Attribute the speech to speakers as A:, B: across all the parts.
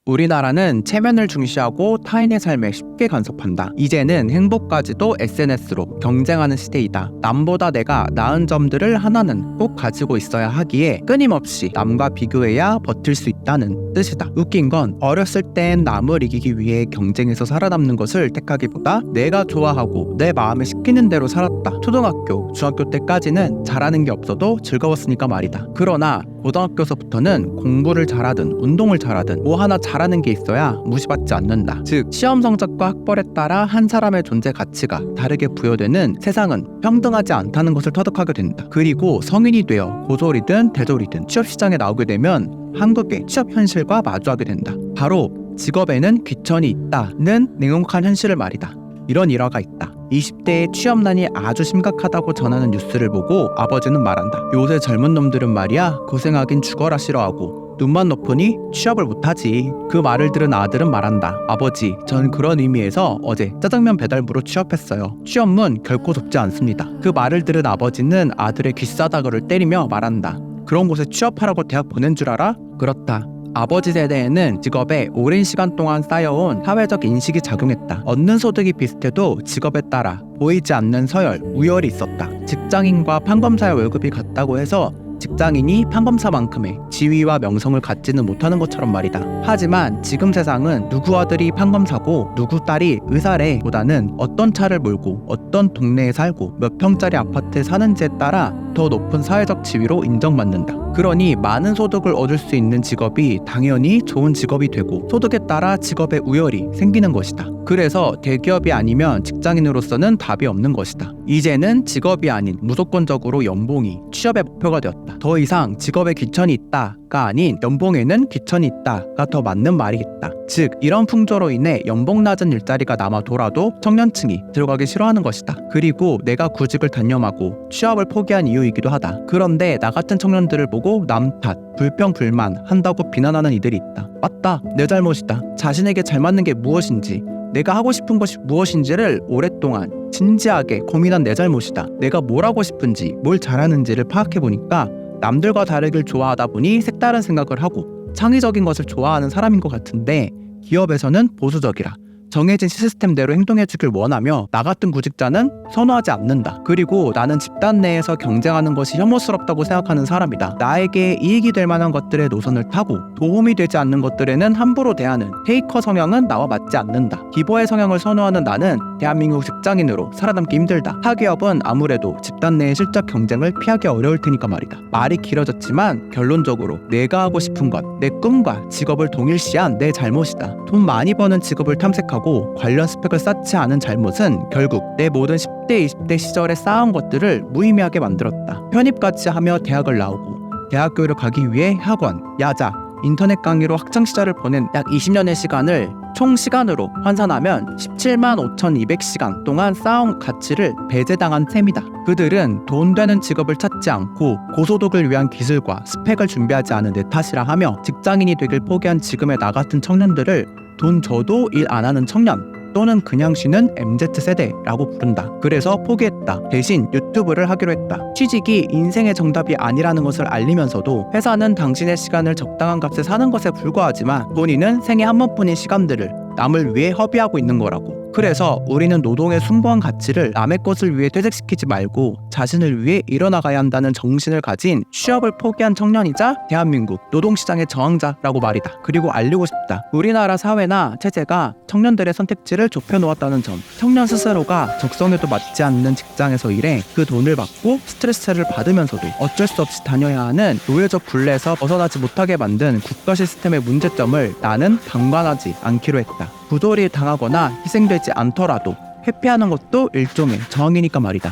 A: 우리나라는 체면을 중시하고 타인의 삶에 쉽게 간섭한다. 이제는 행복까지도 SNS로 경쟁하는 시대이다. 남보다 내가 나은 점들을 하나는 꼭 가지고 있어야 하기에 끊임없이 남과 비교해야 버틸 수 있다는 뜻이다. 웃긴 건 어렸을 땐 남을 이기기 위해 경쟁해서 살아남는 것을 택하기보다 내가 좋아하고 내 마음에 시키는 대로 살았다. 초등학교, 중학교 때까지는 잘하는 게 없어도 즐거웠으니까 말이다. 그러나 고등학교서부터는 공부를 잘하든 운동을 잘하든 뭐 하나 잘하는 게 있어야 무시받지 않는다. 즉 시험 성적과 학벌에 따라 한 사람의 존재 가치가 다르게 부여되는 세상은 평등하지 않다는 것을 터득하게 된다. 그리고 성인이 되어 고졸이든 대졸이든 취업시장에 나오게 되면 한국의 취업 현실과 마주하게 된다. 바로 직업에는 귀천이 있다는 냉혹한 현실을 말이다. 이런 일화가 있다. 20대의 취업난이 아주 심각하다고 전하는 뉴스를 보고 아버지는 말한다. 요새 젊은 놈들은 말이야 고생하긴 죽어라 싫어하고 눈만 높으니 취업을 못하지. 그 말을 들은 아들은 말한다. 아버지, 전 그런 의미에서 어제 짜장면 배달부로 취업했어요. 취업문 결코 좁지 않습니다. 그 말을 들은 아버지는 아들의 귀싸다구를 때리며 말한다. 그런 곳에 취업하라고 대학 보낸 줄 알아? 그렇다. 아버지 세대에는 직업에 오랜 시간 동안 쌓여온 사회적 인식이 작용했다. 얻는 소득이 비슷해도 직업에 따라 보이지 않는 서열, 우열이 있었다. 직장인과 판검사의 월급이 같다고 해서 직장인이 판검사만큼의 지위와 명성을 갖지는 못하는 것처럼 말이다. 하지만 지금 세상은 누구 아들이 판검사고 누구 딸이 의사래 보다는 어떤 차를 몰고 어떤 동네에 살고 몇 평짜리 아파트에 사는지에 따라 더 높은 사회적 지위로 인정받는다. 그러니 많은 소득을 얻을 수 있는 직업이 당연히 좋은 직업이 되고 소득에 따라 직업의 우열이 생기는 것이다. 그래서 대기업이 아니면 직장인으로서는 답이 없는 것이다. 이제는 직업이 아닌 무조건적으로 연봉이 취업의 목표가 되었다. 더 이상 직업에 귀천이 있다가 아닌 연봉에는 귀천이 있다가 더 맞는 말이겠다. 즉 이런 풍조로 인해 연봉 낮은 일자리가 남아 돌아도 청년층이 들어가기 싫어하는 것이다. 그리고 내가 구직을 단념하고 취업을 포기한 이유이기도 하다. 그런데 나 같은 청년들을 보고 남 탓, 불평 불만 한다고 비난하는 이들이 있다. 맞다, 내 잘못이다. 자신에게 잘 맞는 게 무엇인지 내가 하고 싶은 것이 무엇인지를 오랫동안 진지하게 고민한 내 잘못이다. 내가 뭘 하고 싶은지 뭘 잘하는지를 파악해보니까 남들과 다르길 좋아하다 보니 색다른 생각을 하고 창의적인 것을 좋아하는 사람인 것 같은데 기업에서는 보수적이라 정해진 시스템대로 행동해주길 원하며 나 같은 구직자는 선호하지 않는다. 그리고 나는 집단 내에서 경쟁하는 것이 혐오스럽다고 생각하는 사람이다. 나에게 이익이 될 만한 것들의 노선을 타고 도움이 되지 않는 것들에는 함부로 대하는 테이커 성향은 나와 맞지 않는다. 기버의 성향을 선호하는 나는 대한민국 직장인으로 살아남기 힘들다. 타기업은 아무래도 집단 내의 실적 경쟁을 피하기 어려울 테니까 말이다. 말이 길어졌지만 결론적으로 내가 하고 싶은 것, 내 꿈과 직업을 동일시한 내 잘못이다. 돈 많이 버는 직업을 탐색하고 관련 스펙을 쌓지 않은 잘못은 결국 내 모든 10대, 20대 시절에 쌓아온 것들을 무의미하게 만들었다. 편입까지 하며 대학을 나오고 대학교를 가기 위해 학원, 야자, 인터넷 강의로 학창시절을 보낸 약 20년의 시간을 총 시간으로 환산하면 17만 5,200시간 동안 쌓아온 가치를 배제당한 셈이다. 그들은 돈 되는 직업을 찾지 않고 고소득을 위한 기술과 스펙을 준비하지 않은 내 탓이라 하며 직장인이 되길 포기한 지금의 나 같은 청년들을 돈 줘도 일 안 하는 청년 또는 그냥 쉬는 MZ세대라고 부른다. 그래서 포기했다. 대신 유튜브를 하기로 했다. 취직이 인생의 정답이 아니라는 것을 알리면서도 회사는 당신의 시간을 적당한 값에 사는 것에 불과하지만 본인은 생애 한 번뿐인 시간들을 남을 위해 허비하고 있는 거라고. 그래서 우리는 노동의 숭고한 가치를 남의 것을 위해 퇴직시키지 말고 자신을 위해 일어나가야 한다는 정신을 가진 취업을 포기한 청년이자 대한민국 노동시장의 저항자라고 말이다. 그리고 알리고 싶다. 우리나라 사회나 체제가 청년들의 선택지를 좁혀놓았다는 점. 청년 스스로가 적성에도 맞지 않는 직장에서 일해 그 돈을 받고 스트레스를 받으면서도 어쩔 수 없이 다녀야 하는 노예적 굴레에서 벗어나지 못하게 만든 국가 시스템의 문제점을 나는 방관하지 않기로 했다. 부조리 당하거나 희생되지 않더라도 회피하는 것도 일종의 저항이니까 말이다.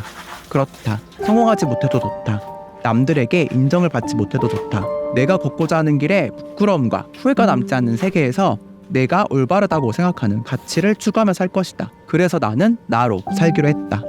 A: 그렇다. 성공하지 못해도 좋다. 남들에게 인정을 받지 못해도 좋다. 내가 걷고자 하는 길에 부끄러움과 후회가 남지 않는 세계에서 내가 올바르다고 생각하는 가치를 추구하며 살 것이다. 그래서 나는 나로 살기로 했다.